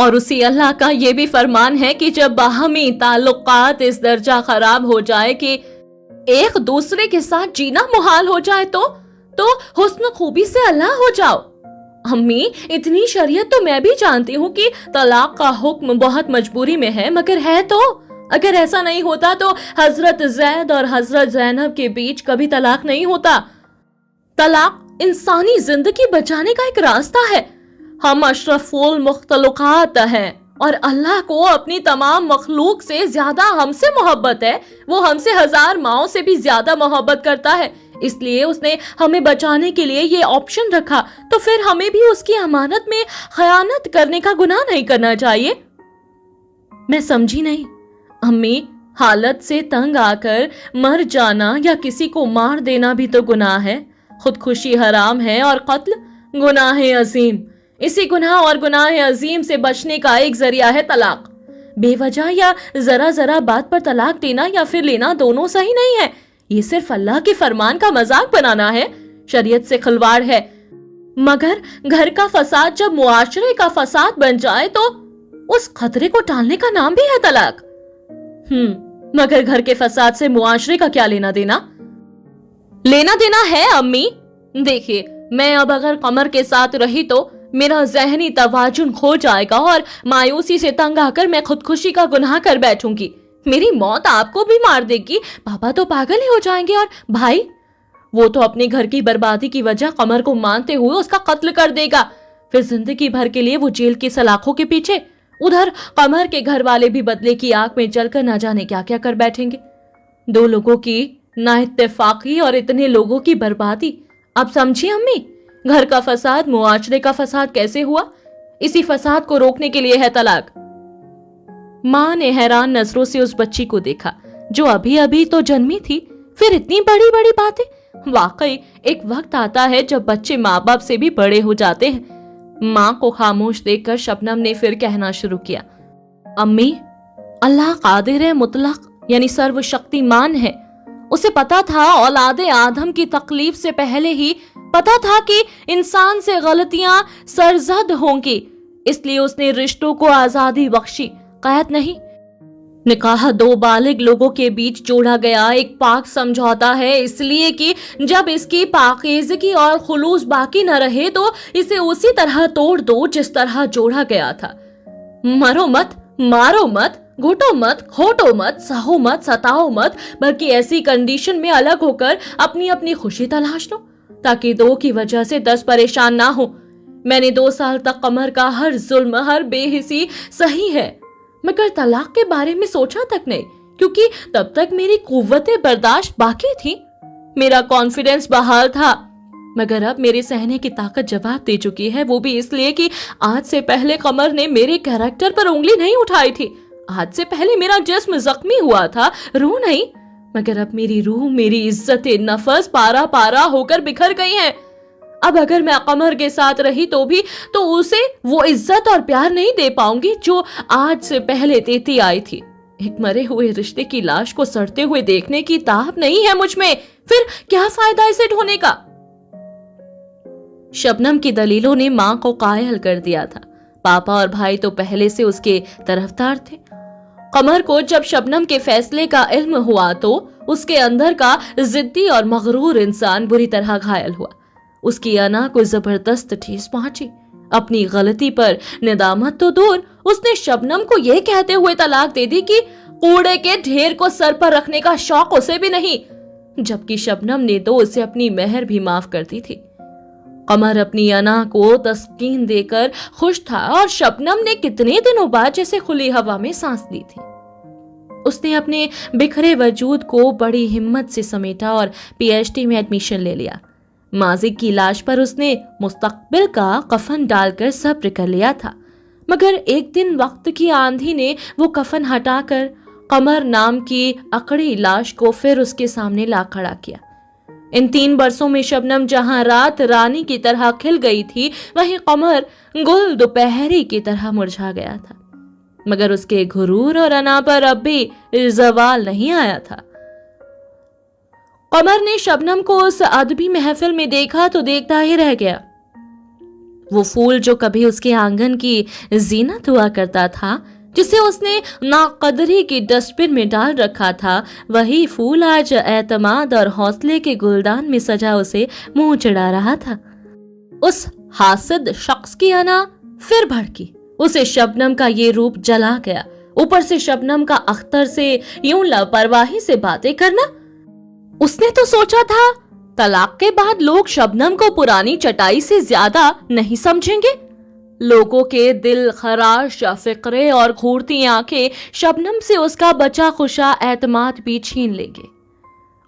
اور اسی اللہ کا یہ بھی فرمان ہے کہ جب باہمی تعلقات اس درجہ خراب ہو جائے کہ ایک دوسرے کے ساتھ جینا محال ہو جائے تو حسن خوبی سے اللہ ہو جاؤ۔ امی، اتنی شریعت تو میں بھی جانتی ہوں کہ طلاق کا حکم بہت مجبوری میں ہے، مگر ہے تو اگر ایسا نہیں ہوتا تو حضرت زید اور حضرت زینب کے بیچ کبھی طلاق نہیں ہوتا۔ طلاق انسانی زندگی بچانے کا ایک راستہ ہے۔ ہم اشرف المخلوقات ہیں اور اللہ کو اپنی تمام مخلوق سے زیادہ ہم سے محبت ہے۔ وہ ہم سے 1000 ماؤں سے بھی زیادہ محبت کرتا ہے، اس لیے اس نے ہمیں بچانے کے لیے یہ آپشن رکھا، تو پھر ہمیں بھی اس کی امانت میں خیانت کرنے کا گناہ نہیں کرنا چاہیے۔ میں سمجھی نہیں امی، حالت سے تنگ آ کر مر جانا یا کسی کو مار دینا بھی تو گناہ ہے۔ خودکشی حرام ہے اور قتل گناہ عظیم۔ اسی گناہ اور گناہ عظیم سے بچنے کا ایک ذریعہ ہے طلاق۔ بے وجہ یا ذرا بات پر طلاق دینا یا پھر لینا دونوں صحیح نہیں ہے۔ یہ صرف اللہ کے فرمان کا مذاق بنانا ہے، شریعت سے خلواڑ ہے۔ مگر گھر کا فساد جب معاشرے کا فساد بن جائے تو اس خطرے کو ٹالنے کا نام بھی ہے طلاق۔ مگر گھر کے فساد سے معاشرے کا کیا لینا دینا؟ لینا دینا ہے امی۔ دیکھیے، میں اب اگر قمر کے ساتھ رہی تو میرا ذہنی توازن کھو جائے گا اور مایوسی سے تنگ آ کر میں خودکشی کا گناہ کر بیٹھوں گی۔ میری موت آپ کو بھی مار دے گی، پاپا تو پاگل ہی ہو جائیں گے، اور بھائی وہ تو اپنے گھر کی بربادی کی وجہ قمر کو مانتے ہوئے اس کا قتل کر دے گا، پھر زندگی بھر کے لیے وہ جیل کی سلاخوں کے پیچھے۔ ادھر قمر کے گھر والے بھی بدلے کی آگ میں جل کر نہ جانے کیا کیا کر بیٹھیں گے۔ 2 لوگوں کی نا اتفاقی اور اتنے لوگوں کی بربادی۔ اب سمجھی امی، گھر کا فساد معاشرے کا فساد کیسے ہوا؟ اسی فساد کو روکنے کے لیے ہے طلاق۔ ماں نے حیران نظروں سے اس بچی کو دیکھا جو ابھی تو جنمی تھی، پھر اتنی بڑی بڑی باتیں۔ واقعی ایک وقت آتا ہے جب بچے ماں باپ سے بھی بڑے ہو جاتے ہیں۔ ماں کو خاموش دیکھ کر شبنم نے پھر کہنا شروع کیا، امی، اللہ قادر مطلق یعنی سرو شکتیمان ہے۔ اسے پتا تھا اولاد آدم کی تکلیف سے پہلے ہی پتا تھا کہ انسان سے غلطیاں سرزد ہوں گی، اس لیے اس نے رشتوں کو آزادی بخشی، قید نہیں۔ نکاح 2 بالغ لوگوں کے بیچ جوڑا گیا ایک پاک سمجھوتا ہے، اس لیے کہ جب اس کی پاکیزگی اور خلوص باقی نہ رہے تو اسے اسی طرح توڑ دو جس طرح جوڑا گیا تھا۔ مرو مت، مارو مت، گھٹو مت، کھوٹو مت، سہو مت، ستاؤ مت، بلکہ ایسی کنڈیشن میں الگ ہو کر اپنی اپنی خوشی تلاش لو تاکہ 2 کی وجہ سے 10 پریشان نہ ہو۔ میں نے 2 سال تک قمر کا ہر ظلم، ہر بے حسی صحیح ہے، مگر طلاق کے بارے میں سوچا تک نہیں، کیونکہ تب تک میری قوت برداشت باقی تھی، میرا کانفیڈنس بحال تھا۔ مگر اب میرے سہنے کی طاقت جواب دے چکی ہے، وہ بھی اس لیے کہ آج سے پہلے قمر نے میرے کیریکٹر پر انگلی نہیں اٹھائی تھی، آج سے پہلے میرا جسم زخمی ہوا تھا، روح نہیں، مگر اب میری روح، میری عزت نفس پارا پارا ہو کر بکھر گئی ہے۔ اب اگر میں قمر کے ساتھ رہی تو اسے وہ عزت اور پیار نہیں دے پاؤں گی جو آج سے پہلے دیتی آئی تھی۔ ایک مرے ہوئے رشتے کی لاش کو سڑتے ہوئے دیکھنے کی تاب نہیں ہے مجھ میں، پھر کیا فائدہ اسے ڈھونے کا؟ شبنم کی دلیلوں نے ماں کو قائل کر دیا تھا۔ پاپا اور بھائی تو پہلے سے اس کے طرفدار تھے۔ قمر کو جب شبنم کے فیصلے کا علم ہوا تو اس کے اندر کا ضدی اور مغرور انسان بری طرح گھائل ہوا۔ اس کی انا کو زبردست ٹھیس پہنچی۔ اپنی غلطی پر ندامت تو دور، اس نے شبنم کو یہ کہتے ہوئے طلاق دے دی کہ کوڑے کے ڈھیر کو سر پر رکھنے کا شوق اسے بھی نہیں، جبکہ شبنم نے تو اسے اپنی مہر بھی معاف کر دی تھی۔ قمر اپنی انا کو تسکین دے کر خوش تھا اور شبنم نے کتنے دنوں بعد جیسے کھلی ہوا میں سانس لی تھی۔ اس نے اپنے بکھرے وجود کو بڑی ہمت سے سمیٹا اور پی ایچ ڈی میں ایڈمیشن لے لیا۔ ماضی کی لاش پر اس نے مستقبل کا کفن ڈال کر صبر کر لیا تھا، مگر ایک دن وقت کی آندھی نے وہ کفن ہٹا کر قمر نام کی اکڑی لاش کو پھر اس کے سامنے لا کھڑا کیا۔ ان 3 برسوں میں شبنم جہاں رات رانی کی طرح کھل گئی تھی، وہیں قمر گل دوپہری کی طرح مرجھا گیا تھا، مگر اس کے غرور اور انا پر اب بھی زوال نہیں آیا تھا۔ قمر نے شبنم کو اس ادبی محفل میں دیکھا تو دیکھتا ہی رہ گیا۔ وہ پھول جو کبھی اس کے آنگن کی زینت ہوا کرتا تھا، جسے اس نے ناقدری کی ڈسٹ بن میں ڈال رکھا تھا، وہی پھول آج اعتماد اور حوصلے کے گلدان میں سجا اسے منہ چڑھا رہا تھا۔ اس حاسد شخص کی انا پھر بھڑکی۔ اسے شبنم کا یہ روپ جلا گیا، اوپر سے شبنم کا اختر سے یوں لاپرواہی سے باتیں کرنا۔ اس نے تو سوچا تھا طلاق کے بعد لوگ شبنم کو پرانی چٹائی سے زیادہ نہیں سمجھیں گے۔ لوگوں کے دل خراش فقرے اور گھورتی آنکھیں شبنم سے اس کا بچا خوشا اعتماد بھی چھین لیں گے،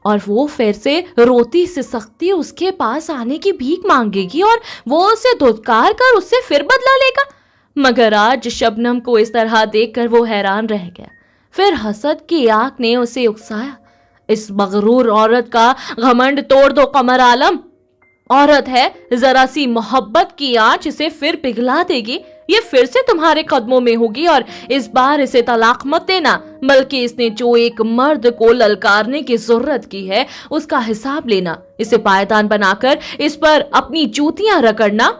اور وہ پھر سے روتی سے سختی اس کے پاس آنے کی بھیک مانگے گی اور وہ اسے دھتکار کر اس سے پھر بدلہ لے گا۔ مگر آج شبنم کو اس طرح دیکھ کر وہ حیران رہ گیا۔ پھر حسد کی آگ نے اسے اکسایا۔ اس مغرور عورت کا گھمنڈ توڑ دو قمر عالم۔ عورت ہے، ذرا سی محبت کی آنچ اسے پھر پگھلا دے گی۔ یہ پھر سے تمہارے قدموں میں ہوگی، اور اس بار اسے طلاق مت دینا، بلکہ اس نے جو ایک مرد کو للکارنے کی ضرورت کی ہے اس کا حساب لینا، اسے پائیدان بنا کر اس پر اپنی جوتیاں رگڑنا،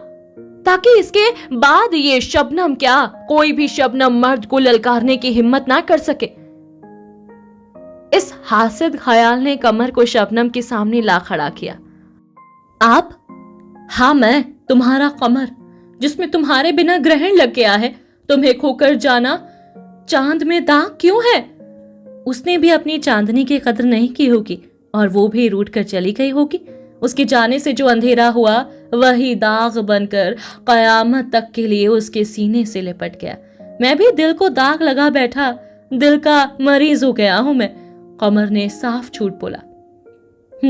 تاکہ اس کے بعد یہ شبنم کیا کوئی بھی شبنم مرد کو للکارنے کی ہمت نہ کر سکے۔ اس حاسد خیال نے قمر کو شبنم کے سامنے لا کھڑا کیا۔ آپ؟ ہاں میں، تمہارا قمر، جس میں تمہارے بنا گرہن لگ گیا ہے۔ تمہیں کھو کر جانا چاند میں داغ کیوں ہے؟ اس نے بھی اپنی چاندنی کی قدر نہیں کی ہوگی، اور وہ بھی روٹ کر چلی گئی ہوگی۔ اس کے جانے سے جو اندھیرا ہوا وہی داغ بن کر قیامت تک کے لیے اس کے سینے سے لپٹ گیا۔ میں بھی دل کو داغ لگا بیٹھا، دل کا مریض ہو گیا ہوں میں۔ قمر نے صاف جھوٹ بولا۔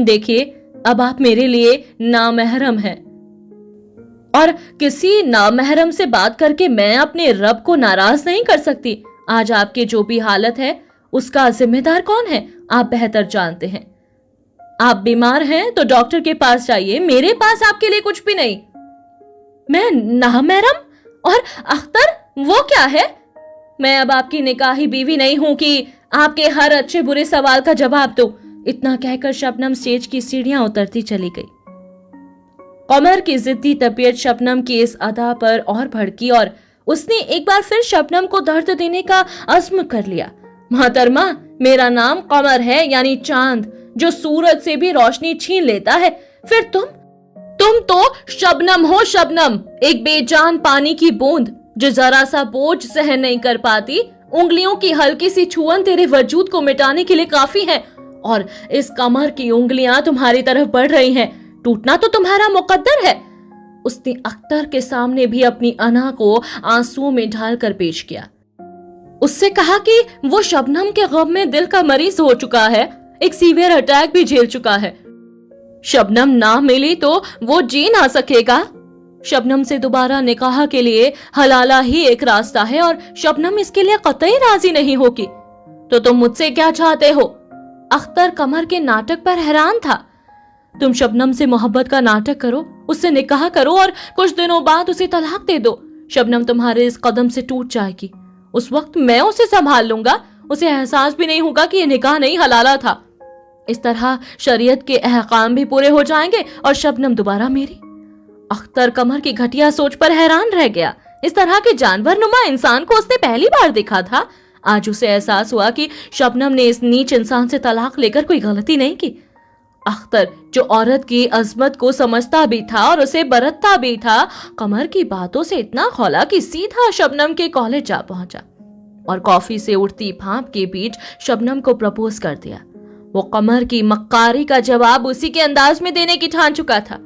دیکھیے، اب آپ میرے لیے نامحرم ہیں، اور کسی نامحرم سے بات کر کے میں اپنے رب کو ناراض نہیں کر سکتی۔ آج آپ کی جو بھی حالت ہے اس کا ذمہ دار کون ہے آپ بہتر جانتے ہیں۔ آپ بیمار ہیں تو ڈاکٹر کے پاس جائیے، میرے پاس آپ کے لیے کچھ بھی نہیں۔ میں نامحرم؟ اور اختر وہ کیا ہے؟ میں اب آپ کی نکاحی بیوی نہیں ہوں کہ آپ کے ہر اچھے برے سوال کا جواب دوں۔ اتنا کہہ کر شبنم سٹیج کی سیڑھیاں اترتی چلی گئی۔ قمر کی ضدی طبیعت شبنم کی اس ادا پر اور بھڑکی، اور اس نے ایک بار پھر شبنم کو درد دینے کا عزم کر لیا۔ محترمہ، میرا نام قمر ہے، یعنی چاند، جو سورج سے بھی روشنی چھین لیتا ہے۔ پھر تم تو شبنم ہو، شبنم، ایک بے جان پانی کی بوند جو ذرا سا بوجھ سہن نہیں کر پاتی۔ انگلیوں کی ہلکی سی چھوئن تیرے وجود کو مٹانے کے لیے کافی ہے، اور اس قمر کی انگلیاں تمہاری طرف بڑھ رہی ہیں۔ ٹوٹنا تو تمہارا مقدر ہے۔ اس نے اختر کے سامنے بھی اپنی انا کو آنسوؤں میں ڈھال کر پیش کیا۔ اس سے کہا کہ وہ شبنم کے غم میں دل کا مریض ہو چکا ہے، ایک سیویئر اٹیک بھی جھیل چکا ہے۔ شبنم نہ ملی تو وہ جی نہ سکے گا۔ شبنم سے دوبارہ نکاح کے لیے حلالہ ہی ایک راستہ ہے، اور شبنم اس کے لیے قطعی راضی نہیں ہوگی۔ تو تم مجھ سے کیا چاہتے ہو؟ اختر قمر کے ناٹک پر حیران تھا۔ تم شبنم سے محبت کا ناٹک کرو، اس سے نکاح کرو، اور کچھ دنوں بعد اسے طلاق دے دو۔ شبنم تمہارے اس قدم سے ٹوٹ جائے گی۔ اس وقت میں اسے سنبھال لوں گا، اسے احساس بھی نہیں ہوگا کہ یہ نکاح نہیں حلالہ تھا۔ اس طرح شریعت کے احکام بھی پورے ہو جائیں گے، اور شبنم دوبارہ میری۔ اختر قمر کی گھٹیا سوچ پر حیران رہ گیا۔ اس طرح کے جانور نما انسان کو اس نے پہلی بار دیکھا تھا۔ آج اسے احساس ہوا کہ شبنم نے اس نیچ انسان سے طلاق لے کر کوئی غلطی نہیں کی۔ اختر جو عورت کی عظمت کو سمجھتا بھی تھا اور اسے برتتا بھی تھا، قمر کی باتوں سے اتنا کھولا کہ سیدھا شبنم کے کالج جا پہنچا، اور کافی سے اڑتی بھانپ کے بیچ شبنم کو پرپوز کر دیا۔ وہ قمر کی مکاری کا جواب اسی کے انداز میں دینے کی ٹھان چکا تھا۔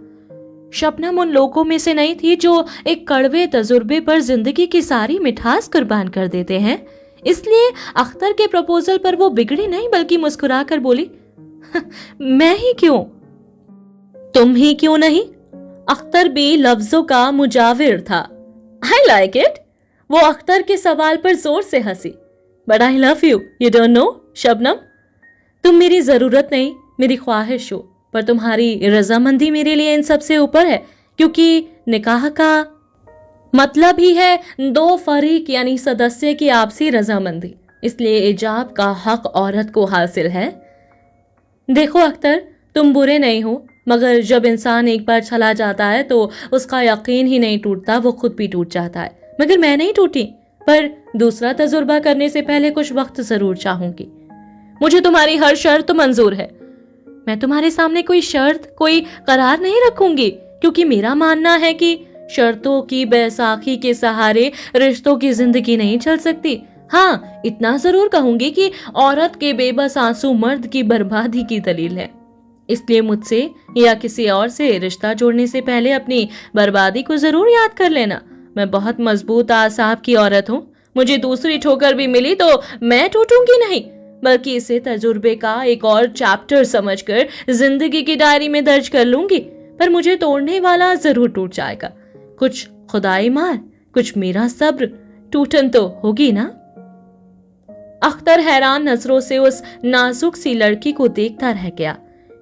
شبنم ان لوگوں میں سے نہیں تھی جو ایک کڑوے تجربے پر زندگی کی ساری مٹھاس قربان کر دیتے ہیں، اس لیے اختر کے پرپوزل پر وہ بگڑی نہیں، بلکہ مسکرا کر بولی، میں ہی کیوں؟ تم ہی کیوں نہیں؟ اختر بھی لفظوں کا مجاور تھا۔ I like it۔ وہ اختر کے سوال پر زور سے ہنسی۔ But I love you, you don't know، شبنم۔ تم میری ضرورت نہیں، میری خواہش ہو، پر تمہاری رضامندی میرے لیے ان سب سے اوپر ہے، کیونکہ نکاح کا مطلب ہی ہے دو فریق یعنی سدسیہ کی آپسی رضامندی، اس لیے ایجاب کا حق عورت کو حاصل ہے۔ دیکھو اختر، تم برے نہیں ہو، مگر جب انسان ایک بار چلا جاتا ہے تو اس کا یقین ہی نہیں ٹوٹتا، وہ خود بھی ٹوٹ جاتا ہے۔ مگر میں نہیں ٹوٹی، پر دوسرا تجربہ کرنے سے پہلے کچھ وقت ضرور چاہوں گی۔ مجھے تمہاری ہر شرط منظور ہے۔ میں تمہارے سامنے کوئی شرط، کوئی قرار نہیں رکھوں گی، کیونکہ میرا ماننا ہے کہ شرطوں کی بیساکھی کے سہارے رشتوں کی زندگی نہیں چل سکتی۔ ہاں، اتنا ضرور کہوں گی کہ عورت کے بے بس آنسو مرد کی بربادی کی دلیل ہے۔ اس لیے مجھ سے یا کسی اور سے رشتہ جوڑنے سے پہلے اپنی بربادی کو ضرور یاد کر لینا۔ میں بہت مضبوط اعصاب کی عورت ہوں، مجھے دوسری ٹھوکر بھی ملی تو میں ٹوٹوں گی نہیں، بلکہ اسے تجربے کا ایک اور چیپٹر سمجھ کر زندگی کی ڈائری میں درج کر لوں گی۔ پر مجھے توڑنے والا ضرور ٹوٹ جائے گا، کچھ خدائی مار، کچھ میرا صبر، ٹوٹن تو ہوگی نا۔ اختر حیران نظروں سے اس نازک سی لڑکی کو دیکھتا رہ گیا۔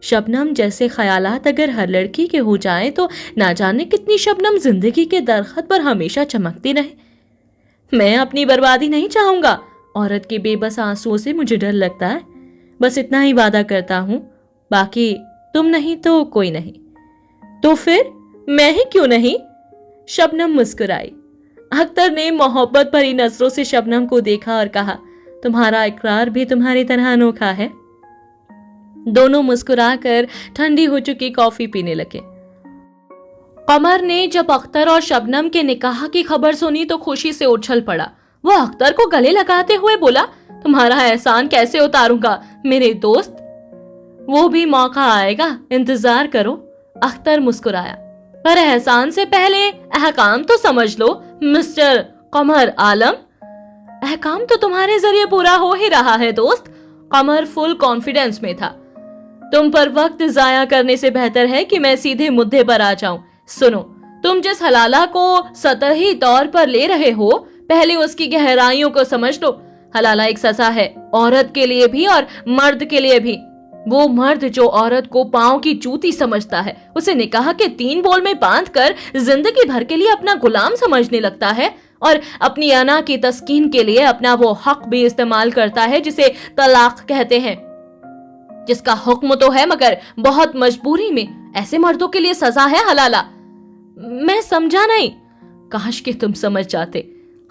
شبنم جیسے خیالات اگر ہر لڑکی کے ہو جائیں تو نہ جانے کتنی شبنم زندگی کے درخت پر ہمیشہ چمکتی رہے۔ میں اپنی بربادی نہیں چاہوں گا، عورت کے بے بس آنسوؤں سے مجھے ڈر لگتا ہے۔ بس اتنا ہی وعدہ کرتا ہوں، باقی تم نہیں تو کوئی نہیں۔ تو پھر میں ہی کیوں نہیں؟ شبنم مسکرائی۔ اختر نے محبت بھری نظروں سے شبنم کو دیکھا اور کہا، تمہارا اقرار بھی تمہاری طرح انوکھا ہے۔ دونوں مسکرا کر ٹھنڈی ہو چکی کافی پینے لگے۔ قمر نے جب اختر اور شبنم کے نکاح کی خبر سنی تو خوشی سے اچھل پڑا۔ وہ اختر کو گلے لگاتے ہوئے بولا، تمہارا احسان کیسے اتاروں گا میرے دوست، وہ بھی موقع آئے گا، انتظار کرو۔ اختر مسکرایا، پر احسان سے پہلے احکام تو سمجھ لو مسٹر قمر عالم۔ احکام تو تمہارے ذریعے پورا ہو ہی رہا ہے دوست۔ قمر فل کانفیڈنس میں تھا۔ تم پر وقت ضائع کرنے سے بہتر ہے کہ میں سیدھے مدعے پر آ جاؤں۔ سنو، تم جس حلالہ کو سطحی طور پر لے رہے ہو، پہلے اس کی گہرائیوں کو سمجھ لو۔ حلالہ ایک سزا ہے، عورت کے لیے بھی اور مرد کے لیے بھی۔ وہ مرد جو عورت کو پاؤں کی جوتی سمجھتا ہے، اسے نکاح کے 3 بول میں باندھ کر زندگی بھر کے لیے اپنا غلام سمجھنے لگتا ہے، اور اپنی انا کی تسکین کے لیے اپنا وہ حق بھی استعمال کرتا ہے جسے طلاق کہتے ہیں، جس کا حکم تو ہے مگر بہت مجبوری میں۔ ایسے مردوں کے لیے سزا ہے حلالہ۔ میں سمجھا نہیں۔ کاش کہ تم سمجھ جاتے۔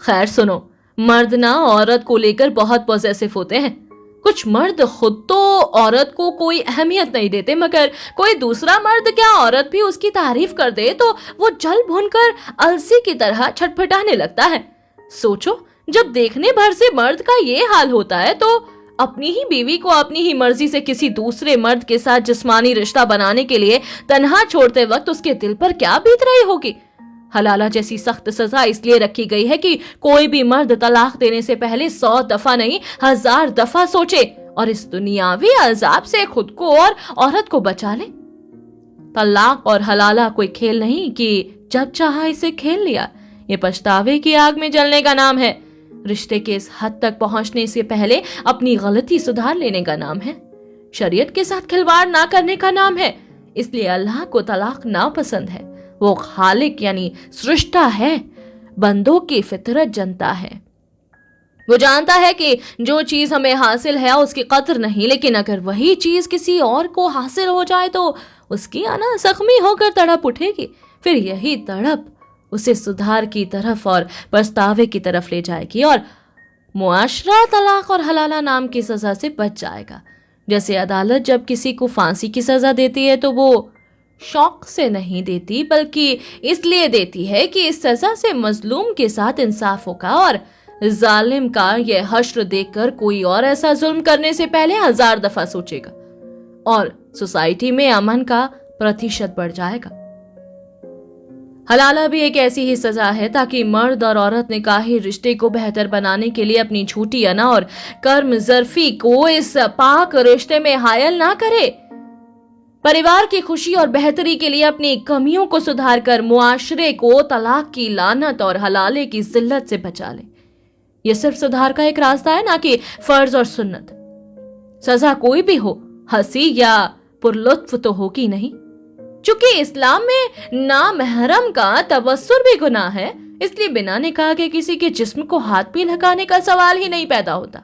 خیر سنو، مرد نہ عورت کو لے کر بہت پوزیسو ہوتے ہیں۔ کچھ مرد خود تو عورت کو کوئی اہمیت نہیں دیتے، مگر کوئی دوسرا مرد کیا عورت بھی اس کی تعریف کر دے تو وہ جل بھن کر السی کی طرح چھٹپٹانے لگتا ہے۔ سوچو، جب دیکھنے بھر سے مرد کا یہ حال ہوتا ہے تو اپنی ہی بیوی کو اپنی ہی مرضی سے کسی دوسرے مرد کے ساتھ جسمانی رشتہ بنانے کے لیے تنہا چھوڑتے وقت اس کے دل پر کیا بیت رہی ہوگی۔ حلالہ جیسی سخت سزا اس لیے رکھی گئی ہے کہ کوئی بھی مرد طلاق دینے سے پہلے 100 دفعہ نہیں 1000 دفعہ سوچے اور اس دنیاوی عذاب سے خود کو اور عورت کو بچا لے۔ طلاق اور حلالہ کوئی کھیل نہیں کہ جب چاہا اسے کھیل لیا۔ یہ پچھتاوے کی آگ میں جلنے کا نام ہے۔ رشتے کے اس حد تک پہنچنے سے پہلے اپنی غلطی سدھار لینے کا نام ہے۔ شریعت کے ساتھ کھلواڑ نہ کرنے کا نام ہے۔ اس لیے اللہ کو طلاق ناپسند ہے۔ وہ خالق یعنی سرشتہ ہے، بندوں کی فطرت جانتا ہے۔ وہ جانتا ہے کہ جو چیز ہمیں حاصل ہے اس کی قدر نہیں، لیکن اگر وہی چیز کسی اور کو حاصل ہو جائے تو اس کی انا زخمی ہو کر تڑپ اٹھے گی۔ پھر یہی تڑپ اسے سدھار کی طرف اور پچھتاوے کی طرف لے جائے گی، اور معاشرہ طلاق اور حلالہ نام کی سزا سے بچ جائے گا۔ جیسے عدالت جب کسی کو پھانسی کی سزا دیتی ہے تو وہ شوق سے نہیں دیتی، بلکہ اس لیے دیتی ہے کہ اس سزا سے مظلوم کے ساتھ انصاف ہوگا، اور ظالم کا یہ حشر دیکھ کر کوئی اور ایسا ظلم کرنے سے پہلے 1000 دفعہ سوچے گا، اور سوسائٹی میں امن کا پرتیشت بڑھ جائے گا۔ حلالہ بھی ایک ایسی ہی سزا ہے تاکہ مرد اور عورت نکاحی رشتے کو بہتر بنانے کے لیے اپنی جھوٹی انا اور کرم ظرفی کو اس پاک رشتے میں حائل نہ کرے، پریوار کی خوشی اور بہتری کے لیے اپنی کمیوں کو سدھار کر معاشرے کو طلاق کی لعنت اور حلالے کی ذلت سے بچا لے۔ یہ صرف سدھار کا ایک راستہ ہے، نہ کہ فرض اور سنت۔ سزا کوئی بھی ہو، ہنسی یا پرلطف تو ہوگی نہیں۔ چونکہ اسلام میں نامحرم کا تبصر بھی گناہ ہے، اس لیے بنا نکاح کے کسی کے جسم کو ہاتھ بھی لگانے کا سوال ہی نہیں پیدا ہوتا۔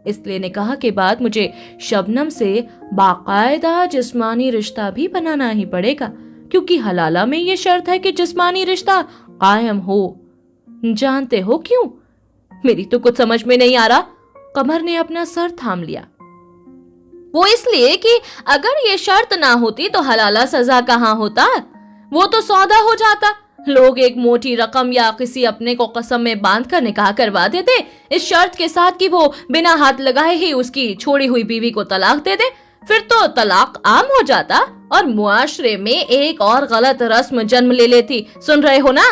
اس لیے نکاح کے بعد مجھے شبنم سے باقاعدہ جسمانی رشتہ بھی بنانا ہی پڑے گا، کیونکہ حلالہ میں یہ شرط ہے کہ جسمانی رشتہ قائم ہو۔ جانتے ہو کیوں؟ میری تو کچھ سمجھ میں نہیں آ رہا۔ قمر نے اپنا سر تھام لیا۔ وہ اس لیے کہ اگر یہ شرط نہ ہوتی تو حلالہ سزا کہاں ہوتا، وہ تو سودا ہو جاتا۔ لوگ ایک موٹی رقم یا کسی اپنے کو قسم میں باندھ کر نکاح کروا دیتے، اس شرط کے ساتھ کہ وہ بنا ہاتھ لگائے ہی اس کی چھوڑی ہوئی بیوی کو طلاق دے دے، پھر تو طلاق عام ہو جاتا اور معاشرے میں ایک اور غلط رسم جنم لے لیتی۔ سن رہے ہو نا؟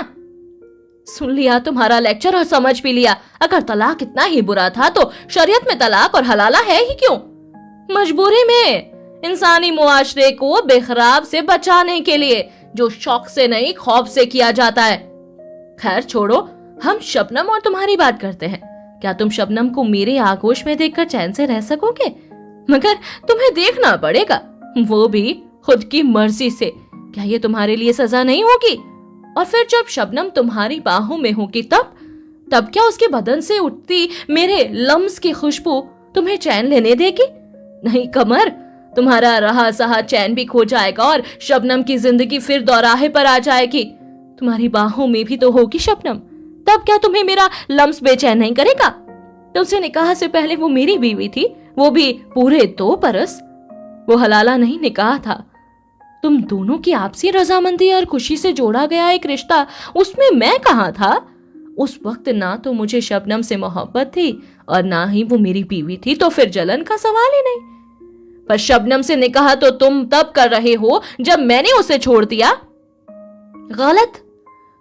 سن لیا تمہارا لیکچر اور سمجھ بھی لیا۔ اگر طلاق اتنا ہی برا تھا تو شریعت میں طلاق اور حلالہ ہے ہی کیوں؟ مجبوری میں، انسانی معاشرے کو بے خراب سے بچانے کے لیے، جو شوق سے نہیں خوف سے کیا جاتا ہے۔ خیر چھوڑو، ہم شبنم اور تمہاری بات کرتے ہیں۔ کیا تم شبنم کو میرے آغوش میں دیکھ کر چین سے رہ سکو گے؟ مگر تمہیں دیکھنا پڑے گا، وہ بھی خود کی مرضی سے۔ کیا یہ تمہارے لیے سزا نہیں ہوگی؟ اور پھر جب شبنم تمہاری باہوں میں ہوگی تب کیا اس کے بدن سے اٹھتی میرے لمس کی خوشبو تمہیں چین لینے دے گی؟ نہیں قمر، تمہارا رہا سہا چین بھی کھو جائے گا اور شبنم کی زندگی پھر دوراہے پر آ جائے گی۔ تمہاری باہوں میں بھی تو ہوگی شبنم، تب کیا تمہیں میرا لمس بے چین نہیں کرے گا؟ تم سے نکاح سے پہلے وہ میری بیوی تھی، وہ بھی پورے 2 برس۔ وہ حلالہ نہیں، نکاح تھا۔ تم دونوں کی آپسی رضامندی اور خوشی سے جوڑا گیا ایک رشتہ، اس میں کہاں تھا؟ اس وقت نہ تو مجھے شبنم سے محبت تھی اور نہ ہی وہ میری بیوی تھی، تو پھر جلن کا سوال ہی نہیں۔ پر شبنم سے نکاح تو تم تب کر رہے ہو جب میں نے اسے چھوڑ دیا۔ غلط،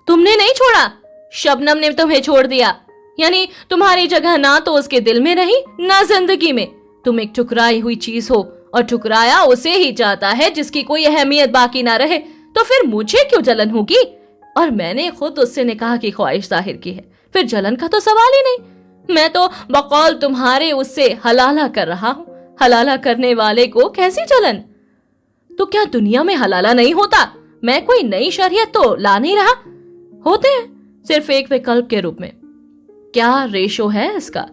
تم نے نہیں چھوڑا، شبنم نے تمہیں چھوڑ دیا۔ یعنی تمہاری جگہ نہ تو اس کے دل میں رہی نہ زندگی میں۔ تم ایک ٹھکرائی ہوئی چیز ہو، اور ٹھکرایا اسے ہی جاتا ہے جس کی کوئی اہمیت باقی نہ رہے۔ تو پھر مجھے کیوں جلن ہوگی؟ اور میں نے خود اس سے نکاح کی خواہش ظاہر کی ہے، پھر جلن کا تو سوال ہی نہیں۔ میں تو بقول تمہارے اس سے حلالہ کر رہا ہوں، حلالہ کرنے والے کو کیسی جلن؟ تو کیا دنیا میں حلالہ نہیں ہوتا؟ میں کوئی نئی شریعت تو لا نہیں رہا۔ ہوتے ہیں، صرف ایک وکلپ کے روپ میں۔ کیا ریشو ہے اس کا؟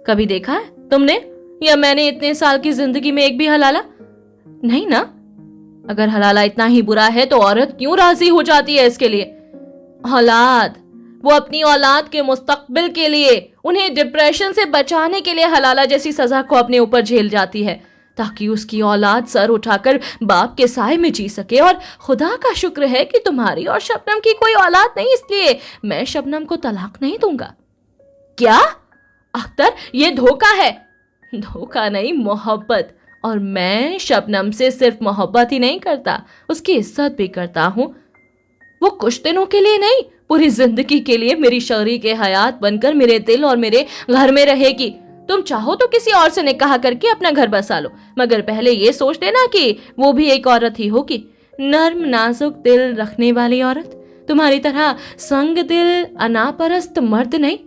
کبھی دیکھا ہے تم نے، یا میں نے اتنے سال کی زندگی میں ایک بھی حلالہ؟ نہیں نا۔ اگر حلالہ اتنا ہی برا ہے تو عورت کیوں راضی ہو جاتی ہے اس کے لیے؟ اولاد، وہ اپنی اولاد کے مستقبل کے لیے، انہیں ڈپریشن سے بچانے کے لیے حلالہ جیسی سزا کو اپنے اوپر جھیل جاتی ہے، تاکہ اس کی اولاد سر اٹھا کر باپ کے سائے میں جی سکے۔ اور خدا کا شکر ہے کہ تمہاری اور شبنم کی کوئی اولاد نہیں، اس لیے میں شبنم کو طلاق نہیں دوں گا۔ کیا اختر، یہ دھوکہ ہے۔ دھوکہ نہیں، محبت۔ اور میں شبنم سے صرف محبت ہی نہیں کرتا، اس کی عزت بھی کرتا ہوں۔ وہ کچھ دنوں کے لیے نہیں، پوری زندگی کے لیے میری شریک حیات بن کر میرے دل اور میرے گھر میں رہے گی۔ تم چاہو تو کسی اور سے نکاح کر کے اپنا گھر بسا لو، مگر پہلے یہ سوچ لینا کہ وہ بھی ایک عورت ہی ہوگی، نرم نازک دل رکھنے والی عورت، تمہاری طرح سنگ دل انا پرست مرد نہیں۔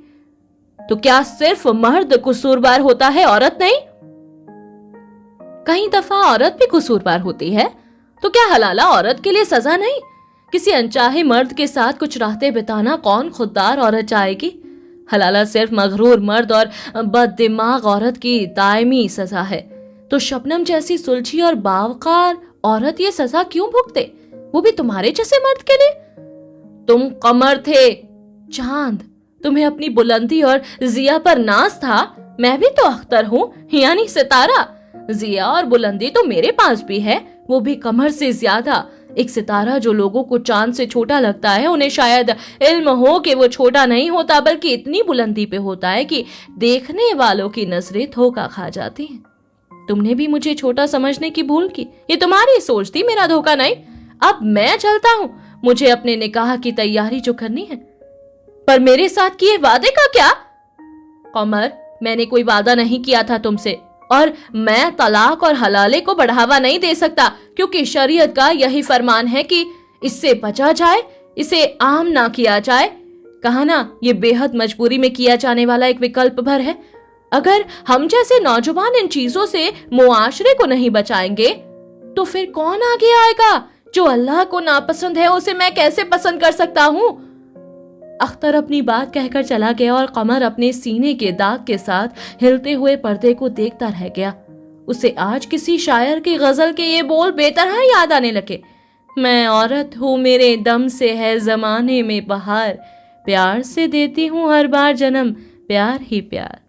تو کیا صرف مرد قصوروار ہوتا ہے، عورت نہیں؟ کئی دفعہ عورت بھی قصوروار ہوتی ہے۔ تو کیا حلالہ عورت کے لیے سزا نہیں؟ کسی انچاہے مرد کے ساتھ کچھ راتیں بتانا کون خوددار عورت چاہے گی؟ حلالہ صرف مغرور مرد اور بد دماغ عورت کی دائمی سزا ہے۔ تو شبنم جیسی سلجھی اور باوقار عورت یہ سزا کیوں بھگتے، وہ بھی تمہارے جیسے مرد کے لیے؟ تم قمر تھے، چاند، تمہیں اپنی بلندی اور ضیا پر ناز تھا۔ میں بھی تو اختر ہوں، یعنی ستارہ۔ ضیا اور بلندی تو میرے پاس بھی ہے، وہ بھی قمر سے زیادہ۔ ایک ستارہ جو لوگوں کو چاند سے چھوٹا لگتا ہے، انہیں شاید علم ہو کہ وہ چھوٹا نہیں ہوتا بلکہ اتنی بلندی پہ ہوتا ہے کہ دیکھنے والوں کی نظریں دھوکا کھا جاتی ہیں۔ تم نے بھی مجھے چھوٹا سمجھنے کی بھول کی، یہ تمہاری سوچ تھی، میرا دھوکا نہیں۔ اب میں چلتا ہوں، مجھے اپنے نکاح کی تیاری جو کرنی ہے۔ پر میرے ساتھ کیے وعدے کا کیا؟ قمر، میں نے کوئی وعدہ نہیں کیا تھا تم سے، اور میں طلاق اور حلالے کو بڑھاوا نہیں دے سکتا، کیونکہ شریعت کا یہی فرمان ہے کہ اس سے بچا جائے، اسے عام نہ کیا جائے۔ کہا نا، یہ بے حد مجبوری میں کیا جانے والا ایک وکلپ بھر ہے۔ اگر ہم جیسے نوجوان ان چیزوں سے معاشرے کو نہیں بچائیں گے تو پھر کون آگے آئے گا؟ جو اللہ کو ناپسند ہے اسے میں کیسے پسند کر سکتا ہوں؟ اختر اپنی بات کہہ کر چلا گیا اور قمر اپنے سینے کے داغ کے ساتھ ہلتے ہوئے پردے کو دیکھتا رہ گیا۔ اسے آج کسی شاعر کی غزل کے یہ بول بے طرح یاد آنے لگے۔ میں عورت ہوں، میرے دم سے ہے زمانے میں بہار، پیار سے دیتی ہوں ہر بار جنم، پیار ہی پیار۔